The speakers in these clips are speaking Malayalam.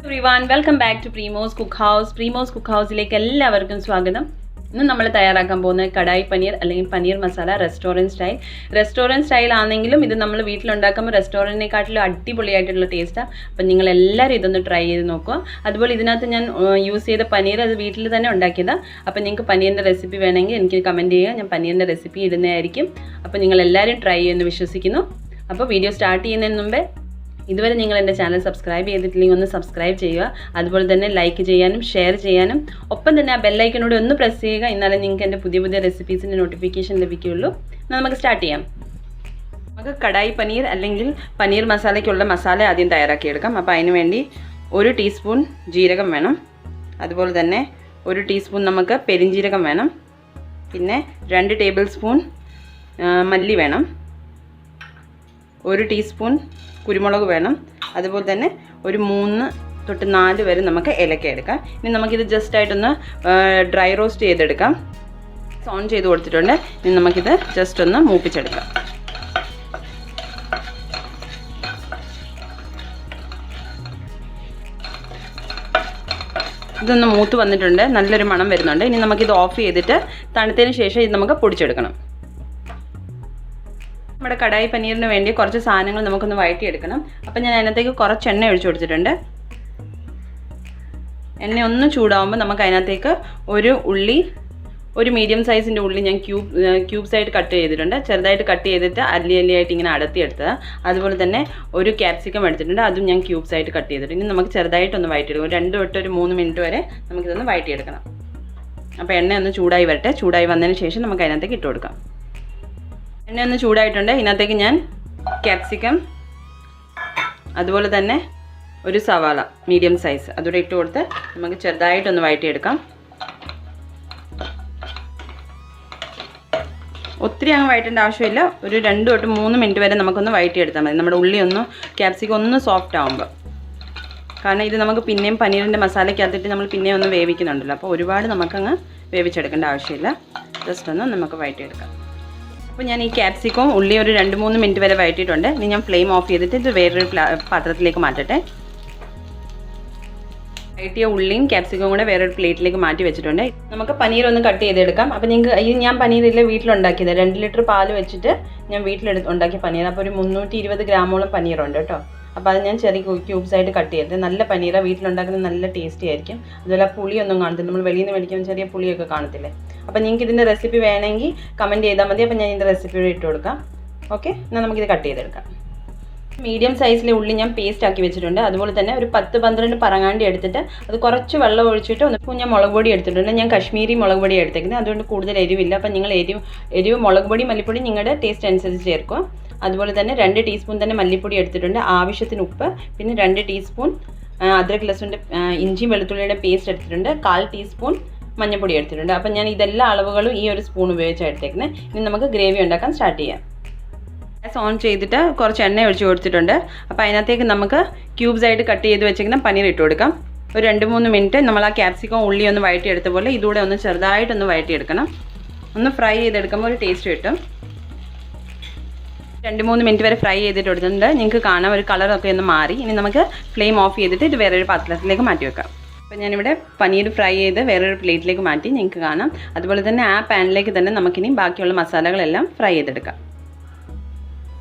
Everyone, welcome back to Premos Cookhouse. Premos Cookhouse-ലേക്ക് എല്ലാവർക്കും സ്വാഗതം. ഇന്ന് നമ്മൾ തയ്യാറാക്കാൻ പോകുന്നത് കടായി പനീർ അല്ലെങ്കിൽ പനീർ മസാല റെസ്റ്റോറൻറ്റ് സ്റ്റൈൽ ആണെങ്കിലും ഇത് നമ്മൾ വീട്ടിലുണ്ടാക്കുമ്പോൾ റെസ്റ്റോറൻറ്റിനെക്കാട്ടിലും അടിപൊളിയായിട്ടുള്ള ടേസ്റ്റാണ്. അപ്പം നിങ്ങൾ എല്ലാവരും ഇതൊന്ന് ട്രൈ ചെയ്ത് നോക്കുക. അതുപോലെ ഇതിനകത്ത് ഞാൻ യൂസ് ചെയ്ത പനീർ അത് വീട്ടിൽ തന്നെ ഉണ്ടാക്കിയതാണ്. അപ്പം നിങ്ങൾക്ക് പനീറിൻ്റെ റെസിപ്പി വേണമെങ്കിൽ എനിക്ക് കമൻറ്റ് ചെയ്യുക, ഞാൻ പനീറിൻ്റെ റെസിപ്പി ഇടുന്നതായിരിക്കും. അപ്പോൾ നിങ്ങൾ എല്ലാവരും ട്രൈ ചെയ്യുമെന്ന് വിശ്വസിക്കുന്നു. അപ്പോൾ വീഡിയോ സ്റ്റാർട്ട് ചെയ്യുന്നതിന് മുമ്പേ ഇതുവരെ നിങ്ങൾ എൻ്റെ ചാനൽ സബ്സ്ക്രൈബ് ചെയ്തിട്ടില്ലെങ്കിൽ ഒന്ന് സബ്സ്ക്രൈബ് ചെയ്യുക. അതുപോലെ തന്നെ ലൈക്ക് ചെയ്യാനും ഷെയർ ചെയ്യാനും ഒപ്പം തന്നെ ആ ബെല്ലൈക്കനോട് ഒന്ന് പ്രസ് ചെയ്യുക. എന്നാലേ നിങ്ങൾക്ക് എൻ്റെ പുതിയ പുതിയ റെസിപ്പീസിൻ്റെ നോട്ടിഫിക്കേഷൻ ലഭിക്കുകയുള്ളൂ. എന്നാൽ നമുക്ക് സ്റ്റാർട്ട് ചെയ്യാം. നമുക്ക് കടായി പനീർ അല്ലെങ്കിൽ പനീർ മസാലയ്ക്കുള്ള മസാല ആദ്യം തയ്യാറാക്കിയെടുക്കാം. അപ്പോൾ അതിന് വേണ്ടി 1 ടീസ്പൂൺ ജീരകം വേണം. അതുപോലെ തന്നെ 1 ടീസ്പൂൺ നമുക്ക് പെരിഞ്ജീരകം വേണം. പിന്നെ 2 ടേബിൾ സ്പൂൺ മല്ലി വേണം. 1 ടീസ്പൂൺ കുരുമുളക് വേണം. അതുപോലെ തന്നെ ഒരു 3 തൊട്ട് 4 വരെ നമുക്ക് ഏലക്ക എടുക്കാം. ഇനി നമുക്കിത് ജസ്റ്റ് ആയിട്ടൊന്ന് ഡ്രൈ റോസ്റ്റ് ചെയ്തെടുക്കാം. ഓൺ ചെയ്ത് കൊടുത്തിട്ടുണ്ട്. ഇനി നമുക്കിത് ജസ്റ്റ് ഒന്ന് മൂപ്പിച്ചെടുക്കാം. ഇതൊന്ന് മൂത്ത് വന്നിട്ടുണ്ട്, നല്ലൊരു മണം വരുന്നുണ്ട്. ഇനി നമുക്കിത് ഓഫ് ചെയ്തിട്ട് തണുത്തതിന് ശേഷം ഇത് നമുക്ക് പൊടിച്ചെടുക്കണം. നമ്മുടെ കടായി പനീറിന് വേണ്ടി കുറച്ച് സാധനങ്ങൾ നമുക്കൊന്ന് വഴറ്റിയെടുക്കണം. അപ്പം ഞാൻ അതിനകത്തേക്ക് കുറച്ച് എണ്ണ ഒഴിച്ചു കൊടുത്തിട്ടുണ്ട്. എണ്ണ ഒന്ന് ചൂടാകുമ്പോൾ നമുക്ക് അതിനകത്തേക്ക് ഒരു മീഡിയം സൈസിൻ്റെ ഉള്ളി ഞാൻ ക്യൂബ്സായിട്ട് കട്ട് ചെയ്തിട്ടുണ്ട്. ചെറുതായിട്ട് കട്ട് ചെയ്തിട്ട് അല്ലിയായിട്ട് ഇങ്ങനെ അടത്തിയെടുത്തത്. അതുപോലെ തന്നെ ഒരു ക്യാപ്സിക്കം എടുത്തിട്ടുണ്ട്, അതും ഞാൻ ക്യൂബ്സായിട്ട് കട്ട് ചെയ്തിട്ടുണ്ട്. ഇനി നമുക്ക് ചെറുതായിട്ടൊന്ന് വഴറ്റിയെടുക്കും. 2 തൊട്ട് ഒരു 3 മിനിറ്റ് വരെ നമുക്കിതൊന്ന് വഴറ്റിയെടുക്കണം. അപ്പോൾ എണ്ണ ഒന്ന് ചൂടായി വരട്ടെ. ചൂടായി വന്നതിന് ശേഷം നമുക്ക് അതിനകത്തേക്ക് ഇട്ട് കൊടുക്കാം. എണ്ണ ഒന്ന് ചൂടായിട്ടുണ്ട്. ഇതിനകത്തേക്ക് ഞാൻ ക്യാപ്സിക്കം, അതുപോലെ തന്നെ ഒരു സവാള മീഡിയം സൈസ് അതുകൂടെ ഇട്ട് കൊടുത്ത് നമുക്ക് ചെറുതായിട്ടൊന്ന് വഴറ്റിയെടുക്കാം. ഒത്തിരി അങ്ങ് വഴറ്റേണ്ട ആവശ്യമില്ല. ഒരു 2 തൊട്ട് 3 മിനിറ്റ് വരെ നമുക്കൊന്ന് വഴറ്റിയെടുത്താൽ മതി. നമ്മുടെ ഉള്ളി ഒന്ന് ക്യാപ്സിക്കം ഒന്ന് സോഫ്റ്റ് ആകുമ്പോൾ. കാരണം ഇത് നമുക്ക് പിന്നെയും പനീറിൻ്റെ മസാലയ്ക്കകത്തിട്ട് നമ്മൾ പിന്നെയും ഒന്ന് വേവിക്കുന്നുണ്ടല്ലോ. അപ്പോൾ ഒരുപാട് നമുക്കങ്ങ് വേവിച്ചെടുക്കേണ്ട ആവശ്യമില്ല. ജസ്റ്റ് ഒന്ന് നമുക്ക് വഴറ്റിയെടുക്കാം. അപ്പോൾ ഞാൻ ഈ ക്യാപ്സിക്കം ഉള്ളി ഒരു 2-3 മിനിറ്റ് വരെ വഴറ്റിയിട്ടുണ്ട്. ഇനി ഞാൻ ഫ്ലെയിം ഓഫ് ചെയ്തിട്ട് ഇത് വേറൊരു പാത്രത്തിലേക്ക് മാറ്റട്ടെ. വഴറ്റിയ ഉള്ളിയും ക്യാപ്സിക്കവും കൂടെ വേറൊരു പ്ലേറ്റിലേക്ക് മാറ്റി വെച്ചിട്ടുണ്ട്. നമുക്ക് പനീർ ഒന്ന് കട്ട് ചെയ്തെടുക്കാം. അപ്പോൾ നിങ്ങൾക്ക് ഞാൻ പനീറില്ല വീട്ടിലുണ്ടാക്കിയത് 2 ലിറ്റർ പാല് വെച്ചിട്ട് ഞാൻ ഉണ്ടാക്കിയ പനീർ. അപ്പോൾ ഒരു 320 ഗ്രാമോളം പനീറുണ്ട് കേട്ടോ. അപ്പോൾ അത് ഞാൻ ചെറിയ ക്യൂബ്സായിട്ട് കട്ട് ചെയ്തത്. നല്ല പനീറാണ്, വീട്ടിലുണ്ടാക്കുന്നത് നല്ല ടേസ്റ്റി ആയിരിക്കും. അതുപോലെ പുളിയൊന്നും കാണത്തില്ല. നമ്മൾ വെളിയിൽ നിന്ന് മേടിക്കുമ്പോൾ ചെറിയ പുളിയൊക്കെ കാണത്തില്ലേ. അപ്പോൾ നിങ്ങൾക്ക് ഇതിൻ്റെ റെസിപ്പി വേണമെങ്കിൽ കമൻറ്റ് ചെയ്താൽ മതി. അപ്പോൾ ഞാൻ ഇതിൻ്റെ റെസിപ്പിയോട് ഇട്ട് കൊടുക്കാം. ഓക്കെ, എന്നാൽ നമുക്കിത് കട്ട് ചെയ്തെടുക്കാം. മീഡിയം സൈസിലെ ഉള്ളി ഞാൻ പേസ്റ്റ് ആക്കി വെച്ചിട്ടുണ്ട്. അതുപോലെ തന്നെ ഒരു 10-12 പറങ്ങാണ്ടി എടുത്തിട്ട് അത് കുറച്ച് വെള്ളം ഒഴിച്ചിട്ട് ഞാൻ മുളക് പൊടി എടുത്തിട്ടുണ്ട്. ഞാൻ കശ്മീരി മുളക് പൊടി എടുത്തേക്കുന്നത്, അതുകൊണ്ട് കൂടുതൽ എരിവില്ല. അപ്പം നിങ്ങൾ എരിവ് മുളക് പൊടി മല്ലിപ്പൊടി നിങ്ങളുടെ ടേസ്റ്റ് അനുസരിച്ച് ചേർക്കുക. അതുപോലെ തന്നെ 2 ടീസ്പൂൺ തന്നെ മല്ലിപ്പൊടി എടുത്തിട്ടുണ്ട്. ആവശ്യത്തിന് ഉപ്പ്, പിന്നെ 2 ടീസ്പൂൺ അദ്രക് ലഹ്സുൻ്റെ ഇഞ്ചി വെളുത്തുള്ളിയുടെ പേസ്റ്റ് എടുത്തിട്ടുണ്ട്. 1/4 ടീസ്പൂൺ മഞ്ഞൾപ്പൊടി എടുത്തിട്ടുണ്ട്. അപ്പം ഞാൻ ഇതെല്ലാ അളവുകളും ഈ ഒരു സ്പൂൺ ഉപയോഗിച്ചാണ് എടുത്തേക്കുന്നത്. ഇനി നമുക്ക് ഗ്രേവി ഉണ്ടാക്കാൻ സ്റ്റാർട്ട് ചെയ്യാം. ഗ്യാസ് ഓൺ ചെയ്തിട്ട് കുറച്ച് എണ്ണ ഒഴിച്ച് കൊടുത്തിട്ടുണ്ട്. അപ്പോൾ അതിനകത്തേക്ക് നമുക്ക് ക്യൂബ്സായിട്ട് കട്ട് ചെയ്ത് വെച്ചിരിക്കുന്ന പനീർ ഇട്ട് കൊടുക്കാം. ഒരു 2-3 മിനിറ്റ് നമ്മൾ ആ ക്യാപ്സിക്കം ഉള്ളി ഒന്ന് വഴറ്റിയെടുത്ത പോലെ ഇതുകൂടെ ഒന്ന് ചെറുതായിട്ടൊന്ന് വഴറ്റിയെടുക്കണം. ഒന്ന് ഫ്രൈ ചെയ്തെടുക്കുമ്പോൾ ഒരു ടേസ്റ്റ് കിട്ടും. 2-3 മിനിറ്റ് വരെ ഫ്രൈ ചെയ്തിട്ട് കൊടുത്തിട്ടുണ്ട്. നിങ്ങൾക്ക് കാണാം ഒരു കളറൊക്കെ ഒന്ന് മാറി. ഇനി നമുക്ക് ഫ്ലെയിം ഓഫ് ചെയ്തിട്ട് ഇത് വേറൊരു പാത്രത്തിലേക്ക് മാറ്റി വെക്കാം. അപ്പോൾ ഞാനിവിടെ പനീർ ഫ്രൈ ചെയ്ത് വേറൊരു പ്ലേറ്റിലേക്ക് മാറ്റി നിങ്ങൾക്ക് കാണാം. അതുപോലെ തന്നെ ആ പാനിലേക്ക് തന്നെ നമുക്കിനി ബാക്കിയുള്ള മസാലകളെല്ലാം ഫ്രൈ ചെയ്തെടുക്കാം.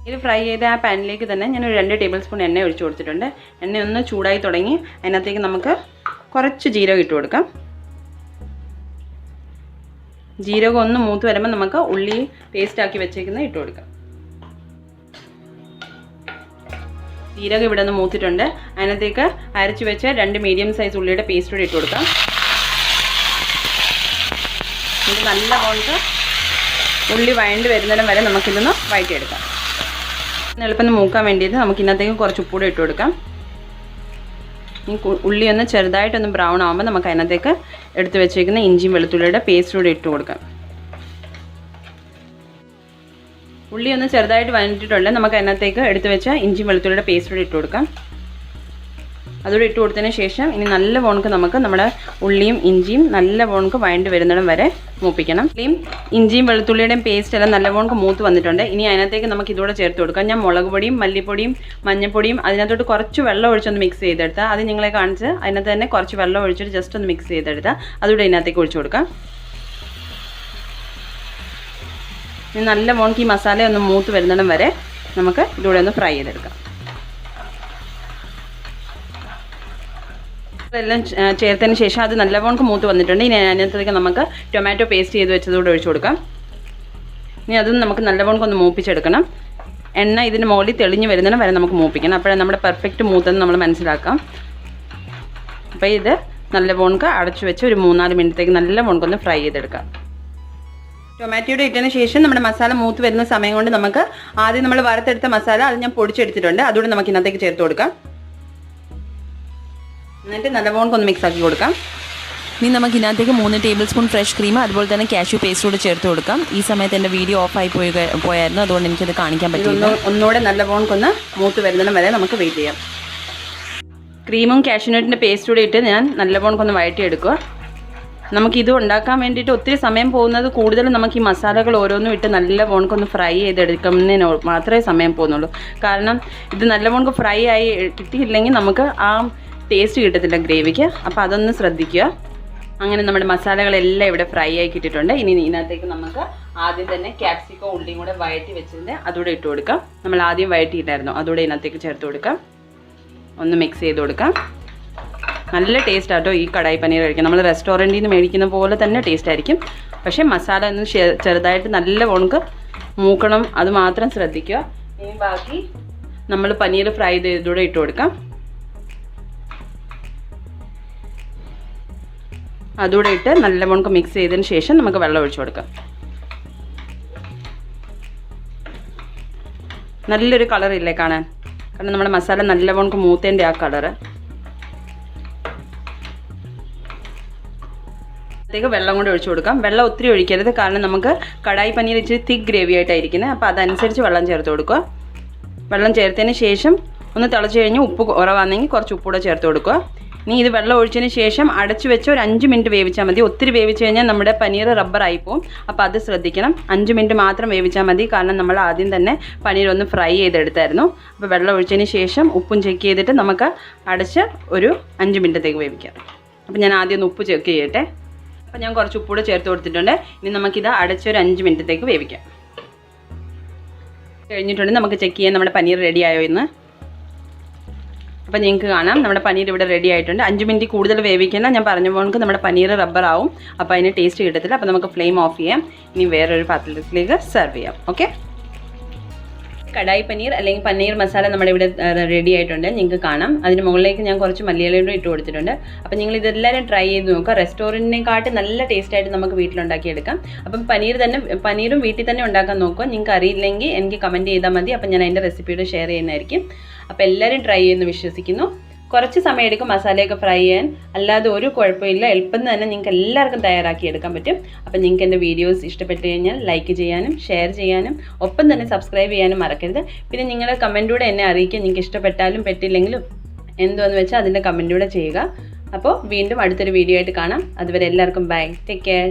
ഇത് ഫ്രൈ ചെയ്ത ആ പാനിലേക്ക് തന്നെ ഞാനൊരു 2 ടേബിൾ സ്പൂൺ എണ്ണ ഒഴിച്ച് കൊടുത്തിട്ടുണ്ട്. എണ്ണ ഒന്ന് ചൂടായി തുടങ്ങി. അതിനകത്തേക്ക് നമുക്ക് കുറച്ച് ജീരകം ഇട്ട് കൊടുക്കാം. ജീരകം ഒന്ന് മൂത്ത് വരുമ്പോൾ നമുക്ക് ഉള്ളി പേസ്റ്റ് ആക്കി വെച്ചേക്കുന്നത് ഇട്ട് കൊടുക്കാം. ജീരകം ഇവിടെ നിന്ന് മൂത്തിട്ടുണ്ട്. അതിനകത്തേക്ക് അരച്ച് വെച്ച 2 മീഡിയം സൈസ് ഉള്ളിയുടെ പേസ്റ്റ് കൂടി ഇട്ട് കൊടുക്കാം. ഇത് നല്ല പോലെ ഉള്ളി വഴണ്ട് വരുന്നിടം വരെ നമുക്കിതൊന്ന് വഴറ്റിയെടുക്കാം. എളുപ്പം മൂക്കാൻ വേണ്ടിയിട്ട് നമുക്ക് ഇതിനകത്തേക്ക് കുറച്ച് ഉപ്പൂടെ ഇട്ട് കൊടുക്കാം. ഈ ഉള്ളി ഒന്ന് ചെറുതായിട്ടൊന്ന് ബ്രൗൺ ആകുമ്പോൾ നമുക്ക് അതിനകത്തേക്ക് എടുത്ത് വെച്ചേക്കുന്ന ഇഞ്ചിയും വെളുത്തുള്ളിയുടെ പേസ്റ്റ് കൂടി ഇട്ട് കൊടുക്കാം. ഉള്ളി ഒന്ന് ചെറുതായിട്ട് വഴറ്റിയിട്ടുണ്ട്. നമുക്ക് അതിനകത്തേക്ക് എടുത്ത് വെച്ച ഇഞ്ചി വെളുത്തുള്ളിയുടെ പേസ്റ്റ് കൂടി ഇട്ട് കൊടുക്കാം. അതുകൂടി ഇട്ട് കൊടുത്തതിന് ശേഷം ഇനി നല്ല പോണക്ക് നമുക്ക് നമ്മുടെ ഉള്ളിയും ഇഞ്ചിയും നല്ലവണ്ണം വഴണ്ട് വരുന്നിടം വരെ മൂപ്പിക്കണം. ഉള്ളിയും ഇഞ്ചിയും വെളുത്തുള്ളിയുടെയും പേസ്റ്റ് എല്ലാം നല്ലവണ്ണം മൂത്ത് വന്നിട്ടുണ്ട്. ഇനി അതിനകത്തേക്ക് നമുക്ക് ഇതുകൂടെ ചേർത്ത് കൊടുക്കാം. ഞാൻ മുളക് പൊടിയും മല്ലിപ്പൊടിയും മഞ്ഞൾപ്പൊടിയും അതിനകത്തോട്ട് കുറച്ച് വെള്ളം ഒഴിച്ചൊന്ന് മിക്സ് ചെയ്തെടുത്താൽ, അത് നിങ്ങളെ കാണിച്ച് അതിനകത്ത് തന്നെ കുറച്ച് വെള്ളം ഒഴിച്ചിട്ട് ജസ്റ്റ് ഒന്ന് മിക്സ് ചെയ്തെടുത്താൽ അതുകൂടെ ഇതിനകത്തേക്ക് ഒഴിച്ചു കൊടുക്കാം. ഇനി നല്ലവണ്ണം ഈ മസാല ഒന്ന് മൂത്ത് വരുന്നിടം വരെ നമുക്ക് ഇതുകൂടെ ഒന്ന് ഫ്രൈ ചെയ്തെടുക്കാം. എല്ലാം ചേർത്തതിന് ശേഷം അത് നല്ലവണ്ണം മൂത്ത് വന്നിട്ടുണ്ട്. ഇനി അതിനകത്തേക്ക് നമുക്ക് ടൊമാറ്റോ പേസ്റ്റ് ചെയ്ത് വെച്ചതുകൂടെ ഒഴിച്ചു കൊടുക്കാം. ഇനി അതും നമുക്ക് നല്ലവണ്ണം ഒന്ന് മൂപ്പിച്ചെടുക്കണം. എണ്ണ ഇതിന് മുകളിൽ തെളിഞ്ഞ് വരുന്നതിന് വരെ നമുക്ക് മൂപ്പിക്കണം. അപ്പോഴേ നമ്മുടെ പെർഫെക്റ്റ് മൂത്തെന്ന് നമ്മൾ മനസ്സിലാക്കാം. അപ്പോൾ ഇത് നല്ലവണ്ണം അടച്ചു വെച്ച് ഒരു 3-4 മിനിറ്റത്തേക്ക് നല്ലവണ്ണം ഒന്ന് ഫ്രൈ ചെയ്തെടുക്കാം. ടൊമാറ്റോയുടെ ഇട്ടതിന് ശേഷം നമ്മുടെ മസാല മൂത്ത് വരുന്ന സമയം കൊണ്ട് നമുക്ക് ആദ്യം നമ്മൾ വറുത്തെടുത്ത മസാല അത് ഞാൻ പൊടിച്ചെടുത്തിട്ടുണ്ട്, അതുകൂടെ നമുക്ക് ഇതിനകത്തേക്ക് ചേർത്ത് കൊടുക്കാം. എന്നിട്ട് നല്ലവണ്ണം ഒന്ന് മിക്സ് ആക്കി കൊടുക്കാം. ഇനി നമുക്ക് ഇതിനകത്തേക്ക് 3 ടേബിൾ സ്പൂൺ ഫ്രഷ് ക്രീം അതുപോലെ തന്നെ കാഷ്യൂ പേസ്റ്റ് കൂടെ ചേർത്ത് കൊടുക്കാം. ഈ സമയത്ത് എൻ്റെ വീഡിയോ ഓഫായി പോയായിരുന്നു, അതുകൊണ്ട് എനിക്കത് കാണിക്കാൻ പറ്റില്ല. ഒന്നുകൂടെ നല്ലവണ്ണം ഒന്ന് മൂത്ത് വരുന്നതിന് വരെ നമുക്ക് വെയിറ്റ് ചെയ്യാം. ക്രീമും കാഷ്യൂനട്ടിൻ്റെ പേസ്റ്റ് കൂടെ ഇട്ട് ഞാൻ നല്ലവണ്ണം ഒന്ന് വഴറ്റിയെടുക്കുക. നമുക്കിത് ഉണ്ടാക്കാൻ വേണ്ടിയിട്ട് ഒത്തിരി സമയം പോകുന്നത് കൂടുതലും നമുക്ക് ഈ മസാലകൾ ഓരോന്നും ഇട്ട് നല്ലവണ്ണം ഒന്ന് ഫ്രൈ ചെയ്തെടുക്കുന്നതിന് മാത്രമേ സമയം പോകുന്നുള്ളൂ. കാരണം ഇത് നല്ലവണ്ണം ഫ്രൈ ആയി കിട്ടിയില്ലെങ്കിൽ നമുക്ക് ആ ടേസ്റ്റ് കിട്ടത്തില്ല ഗ്രേവിക്ക്. അപ്പോൾ അതൊന്ന് ശ്രദ്ധിക്കുക. അങ്ങനെ നമ്മുടെ മസാലകളെല്ലാം ഇവിടെ ഫ്രൈ ആയി കിട്ടിയിട്ടുണ്ട്. ഇനി ഇതിനകത്തേക്ക് നമുക്ക് ആദ്യം തന്നെ ക്യാപ്സിക്കം ഉള്ളിയും കൂടെ വഴറ്റി വെച്ചതിൻ്റെ അതുകൂടെ ഇട്ട് കൊടുക്കാം. നമ്മൾ ആദ്യം വഴറ്റിയിട്ടായിരുന്നു, അതുകൂടെ ഇതിനകത്തേക്ക് ചേർത്ത് കൊടുക്കാം. ഒന്ന് മിക്സ് ചെയ്ത് കൊടുക്കാം. നല്ല ടേസ്റ്റ് ആട്ടോ ഈ കടായി പനീർ കഴിക്കാം. നമ്മൾ റെസ്റ്റോറൻറ്റിൽ നിന്ന് മേടിക്കുന്ന പോലെ തന്നെ ടേസ്റ്റ് ആയിരിക്കും. പക്ഷേ മസാല ഒന്ന് ചെറുതായിട്ട് നല്ല ഉണക്ക് മൂക്കണം, അത് മാത്രം ശ്രദ്ധിക്കുക. ഇനി ബാക്കി നമ്മൾ പനീർ ഫ്രൈ ചെയ്തൂടെ ഇട്ട് കൊടുക്കാം. അതുകൂടെ ഇട്ട് നല്ല ഉണക്ക് മിക്സ് ചെയ്തതിന് ശേഷം നമുക്ക് വെള്ളം ഒഴിച്ചു കൊടുക്കാം. നല്ലൊരു കളറില്ലേ കാണാൻ, കാരണം നമ്മുടെ മസാല നല്ല ഉണക്ക് മൂത്തേൻ്റെ ആ കളറ്. വെള്ളം കൊണ്ട് ഒഴിച്ചു കൊടുക്കാം. വെള്ളം ഒത്തിരി ഒഴിക്കരുത്, കാരണം നമുക്ക് കടായി പനീർ ഇച്ചിരി തിക്ക് ഗ്രേവി ആയിട്ടായിരിക്കുന്നത്. അപ്പോൾ അതനുസരിച്ച് വെള്ളം ചേർത്ത് കൊടുക്കുക. വെള്ളം ചേർത്തതിന് ശേഷം ഒന്ന് തിളച്ച് കഴിഞ്ഞ് ഉപ്പ് കുറവാണെങ്കിൽ കുറച്ച് ഉപ്പ് കൂടെ ചേർത്ത് കൊടുക്കുക. ഇനി ഇത് വെള്ളം ഒഴിച്ചതിന് ശേഷം അടച്ചു വെച്ച് ഒരു 5 മിനിറ്റ് വേവിച്ചാൽ മതി. ഒത്തിരി വേവിച്ച് കഴിഞ്ഞാൽ നമ്മുടെ പനീർ റബ്ബറായി പോകും. അപ്പോൾ അത് ശ്രദ്ധിക്കണം. 5 മിനിറ്റ് മാത്രം വേവിച്ചാൽ മതി, കാരണം നമ്മൾ ആദ്യം തന്നെ പനീർ ഒന്ന് ഫ്രൈ ചെയ്തെടുത്തായിരുന്നു. അപ്പോൾ വെള്ളം ഒഴിച്ചതിന് ശേഷം ഉപ്പും ചെക്ക് ചെയ്തിട്ട് നമുക്ക് അടച്ച് ഒരു 5 മിനിറ്റത്തേക്ക് വേവിക്കാം. അപ്പോൾ ഞാൻ ആദ്യം ഒന്ന് ഉപ്പ് ചെക്ക് ചെയ്യട്ടെ. അപ്പോൾ ഞാൻ കുറച്ച് ഉപ്പൂടെ ചേർത്ത് കൊടുത്തിട്ടുണ്ട്. ഇനി നമുക്കിത് അടച്ചൊരു 5 മിനിറ്റത്തേക്ക് വേവിക്കാം. കഴിഞ്ഞിട്ടുണ്ട്. നമുക്ക് ചെക്ക് ചെയ്യാൻ നമ്മുടെ പനീർ റെഡി ആയോ എന്ന്. അപ്പോൾ നിങ്ങൾക്ക് കാണാം നമ്മുടെ പനീർ ഇവിടെ റെഡി ആയിട്ടുണ്ട്. 5 മിനിറ്റ് കൂടുതൽ വേവിക്കേണ്ട. ഞാൻ പറഞ്ഞ പോലെ നമ്മുടെ പനീർ റബ്ബറാവും, അപ്പോൾ അതിന് ടേസ്റ്റ് കിട്ടത്തില്ല. അപ്പോൾ നമുക്ക് ഫ്ലെയിം ഓഫ് ചെയ്യാം. ഇനി വേറൊരു പാത്രത്തിലേക്ക് സെർവ് ചെയ്യാം. ഓക്കെ, കടായി പനീർ അല്ലെങ്കിൽ പനീർ മസാല നമ്മുടെ ഇവിടെ റെഡി ആയിട്ടുണ്ട്. നിങ്ങൾക്ക് കാണാം. അതിന് മുകളിലേക്ക് ഞാൻ കുറച്ച് മല്ലിയിലയും ഇട്ട് കൊടുത്തിട്ടുണ്ട്. അപ്പോൾ നിങ്ങൾ ഇതെല്ലാവരും ട്രൈ ചെയ്ത് നോക്കുക. റെസ്റ്റോറൻറ്റിനെക്കാട്ട് നല്ല ടേസ്റ്റായിട്ട് നമുക്ക് വീട്ടിലുണ്ടാക്കിയെടുക്കാം. അപ്പം പനീറും വീട്ടിൽ തന്നെ ഉണ്ടാക്കാൻ നോക്കുക. നിങ്ങൾക്ക് അറിയില്ലെങ്കിൽ എനിക്ക് കമൻറ്റ് ചെയ്താൽ മതി. അപ്പം ഞാൻ അതിൻ്റെ റെസിപ്പിയുടെ ഷെയർ ചെയ്യുന്നതായിരിക്കും. അപ്പോൾ എല്ലാവരും ട്രൈ ചെയ്യുമെന്ന് വിശ്വസിക്കുന്നു. കുറച്ച് സമയം എടുക്കും മസാലയൊക്കെ ഫ്രൈ ചെയ്യാൻ, അല്ലാതെ ഒരു കുഴപ്പമില്ല. എളുപ്പം തന്നെ നിങ്ങൾക്ക് എല്ലാവർക്കും തയ്യാറാക്കി എടുക്കാൻ പറ്റും. അപ്പോൾ നിങ്ങൾക്ക് എൻ്റെ വീഡിയോസ് ഇഷ്ടപ്പെട്ട് കഴിഞ്ഞാൽ ലൈക്ക് ചെയ്യാനും ഷെയർ ചെയ്യാനും ഒപ്പം തന്നെ സബ്സ്ക്രൈബ് ചെയ്യാനും മറക്കരുത്. പിന്നെ നിങ്ങളുടെ കമൻറ്റിലൂടെ എന്നെ അറിയിക്കുക. നിങ്ങൾക്ക് ഇഷ്ടപ്പെട്ടാലും പറ്റില്ലെങ്കിലും എന്തോന്ന് വെച്ചാൽ അതിൻ്റെ കമൻറ്റിലൂടെ ചെയ്യുക. അപ്പോൾ വീണ്ടും അടുത്തൊരു വീഡിയോ ആയിട്ട് കാണാം. അതുവരെ എല്ലാവർക്കും ബൈ, ടേക്ക് കെയർ.